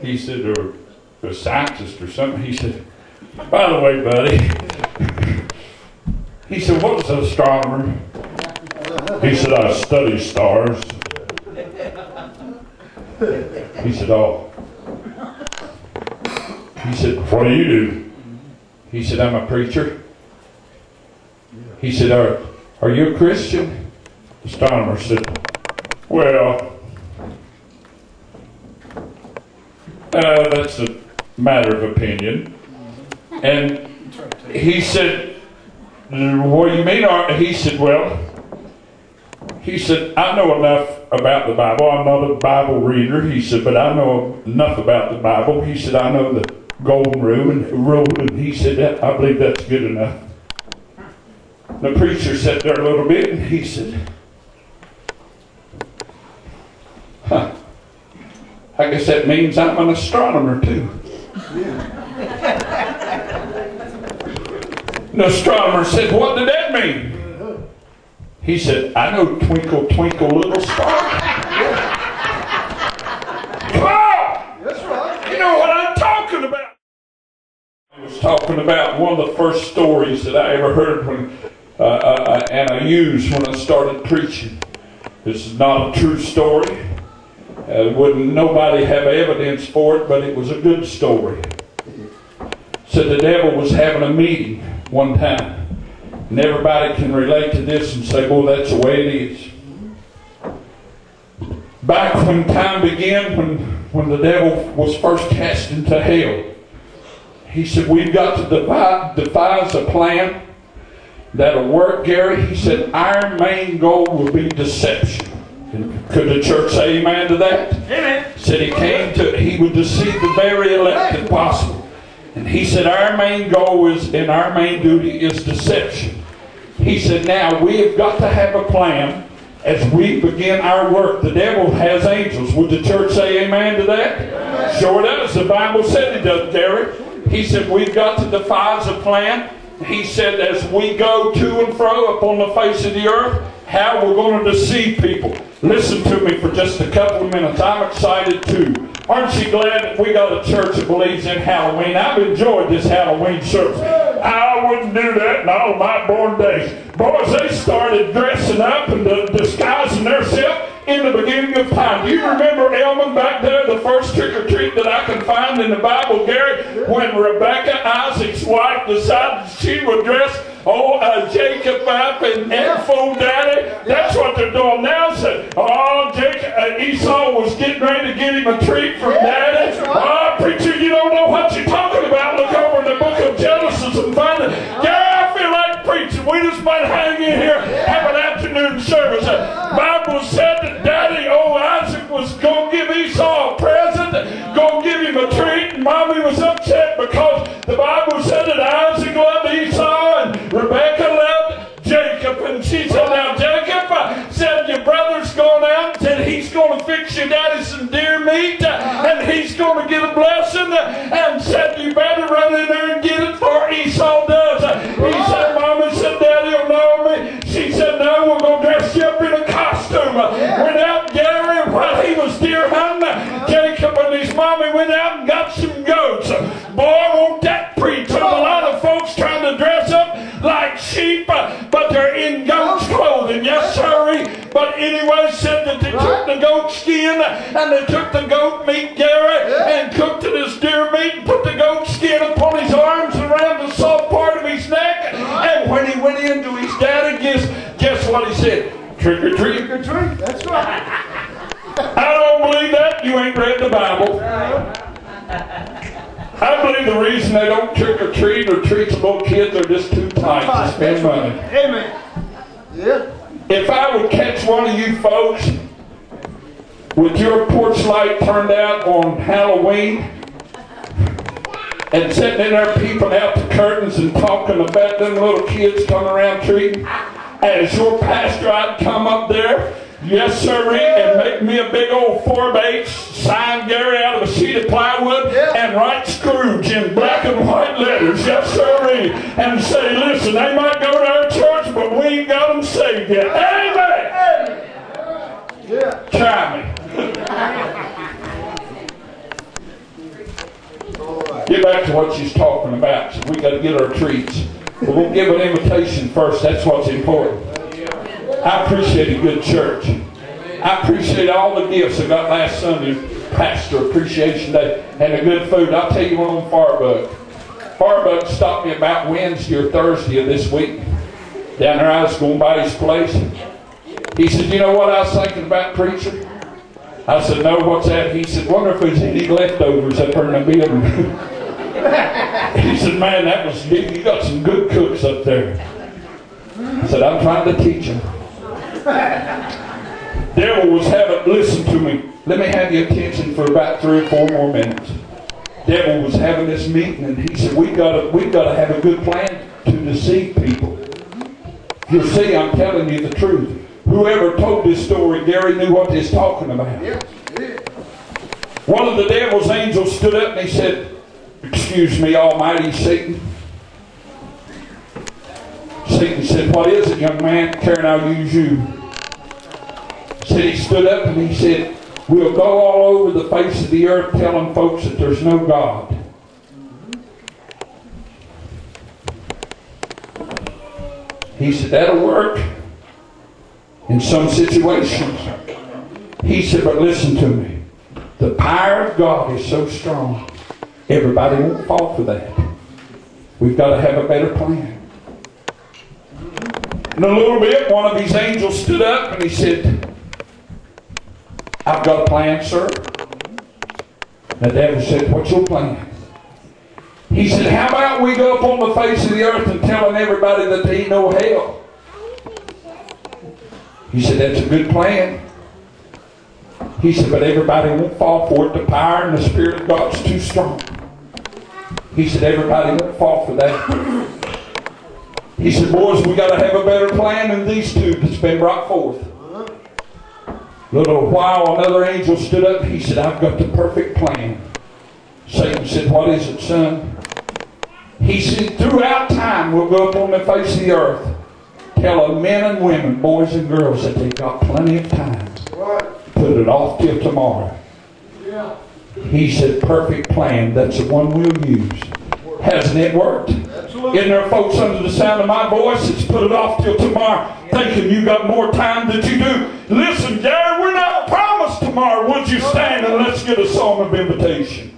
He said, or a scientist or something. He said, by the way, buddy, he said, what is an astronomer? He said, I study stars. He said, oh. He said, what do you do? He said, I'm a preacher. He said, are you a Christian? The astronomer said, well, that's a matter of opinion. And he said, what do you mean? He said, well, he said, I know enough about the Bible. I'm not a Bible reader. He said, but I know enough about the Bible. He said, I know the golden rule. And he said, I believe that's good enough. The preacher sat there a little bit and he said, huh, I guess that means I'm an astronomer too. The astronomer said, what did that mean? He said, I know twinkle, twinkle, little star. Come on! That's right. You know what I'm talking about. I was talking about one of the first stories that I ever heard when, and I used when I started preaching. This is not a true story. Wouldn't nobody have evidence for it, but it was a good story. So the devil was having a meeting one time. And everybody can relate to this and say, well, that's the way it is. Back when time began, when the devil was first cast into hell, he said, we've got to devise a plan that'll work, Gary. He said, our main goal will be deception. And could the church say amen to that? Amen. Said he would deceive the very elect if possible. And he said, our main goal is, and our main duty is deception. He said, now we have got to have a plan as we begin our work. The devil has angels. Would the church say amen to that? Amen. Sure does. The Bible said it does, Gary. He said, we've got to devise a plan. He said, as we go to and fro upon the face of the earth, how we're going to deceive people. Listen to me for just a couple of minutes. I'm excited too. Aren't you glad that we got a church that believes in Halloween? I've enjoyed this Halloween service. I wouldn't do that in all my born days. Boys, they started dressing up and disguising themselves in the beginning of time. Do you remember Elman back there, the first trick-or-treat that I can find in the Bible, Gary? When Rebecca, Isaac's wife, decided she would dress Jacob up and fool Daddy. That's what they're doing now. Said, Esau was getting ready to get him a treat from Daddy. Oh, preacher, you don't know what you're talking about. Look over in the book of Genesis and find it. Yeah, I feel like preaching. We just might hang in here, have an afternoon service. The Bible said that Daddy, Isaac, was going to give Esau a present, going to give him a treat, and Mommy was upset because the Bible said that Isaac loved Esau and Rebecca loved Jacob. And she said, now Jacob said, your brother's going out and said he's going to fix your daddy some deer meat and he's going to get a blessing and said you better run in there and get it before Esau does. He said, Mommy said, Daddy will know me. She said, no, we're going to dress you up in a costume. Went out, Gary, while he was deer hunting, Jacob and his mommy went out and got some goats. Boy, won't that preach. There's a lot of folks trying to dress up like sheep, but they're in goat's clothing. Yes, sir. But anyway, said that they took the goat skin and they took the goat meat, Gary, and cooked it as deer meat and put the goat skin upon his arms and around the soft part of his neck. And when he went into his daddy, guess what he said? Trick or treat. Trick or treat. That's right. I don't believe that. You ain't read the Bible. I believe the reason they don't trick or treat or treat the little kids, they're just too tight to spend money. Amen. Yeah. If I would catch one of you folks with your porch light turned out on Halloween and sitting in there peeping out the curtains and talking about them little kids coming around treating, as your pastor, I'd come up there, yes sir, and make me a big old 4-8 sign, Gary, out of a sheet of plywood and write Scrooge in black and white letters, yes sir, and say, listen, they might go to our church, but we ain't got them saved yet. Amen! Try me. Get back to what she's talking about. So we got to get our treats. But we'll give an invitation first. That's what's important. I appreciate a good church. I appreciate all the gifts I got last Sunday, Pastor Appreciation Day, and the good food. I'll tell you one on Firebug. Firebug stopped me about Wednesday or Thursday of this week. Down there, I was going by his place. He said, you know what I was thinking about, preacher? I said, no, what's that? He said, wonder if there's any leftovers up there in the building. He said, man, that was good. You got some good cooks up there. I said, I'm trying to teach them. Devil was having, listen to me. Let me have your attention for about 3 or 4 more minutes. Devil was having this meeting, and he said, we got to have a good plan to deceive people. You see, I'm telling you the truth. Whoever told this story, Gary knew what he's talking about. Yeah. One of the devil's angels stood up and he said, excuse me, almighty Satan. Satan said, what is it, young man? Karen, I'll use you. Said he stood up and he said, we'll go all over the face of the earth telling folks that there's no God. He said, that'll work in some situations. He said, but listen to me. The power of God is so strong, everybody won't fall for that. We've got to have a better plan. In a little bit, one of these angels stood up and he said, I've got a plan, sir. The devil said, what's your plan? He said, how about we go up on the face of the earth and telling everybody that there ain't no hell? He said, that's a good plan. He said, but everybody won't fall for it. The power and the Spirit of God's too strong. He said, everybody won't fall for that. He said, boys, we got to have a better plan than these two that's been brought forth. A little while, another angel stood up. He said, I've got the perfect plan. Satan said, what is it, son? He said, throughout time, we'll go up on the face of the earth, telling men and women, boys and girls, that they've got plenty of time. Put it off till tomorrow. He said, perfect plan. That's the one we'll use. Hasn't it worked? Absolutely. Isn't there folks under the sound of my voice that's put it off till tomorrow, thinking you got more time than you do? Listen, Gary, we're not promised tomorrow. Would you stand and let's get a song of invitation?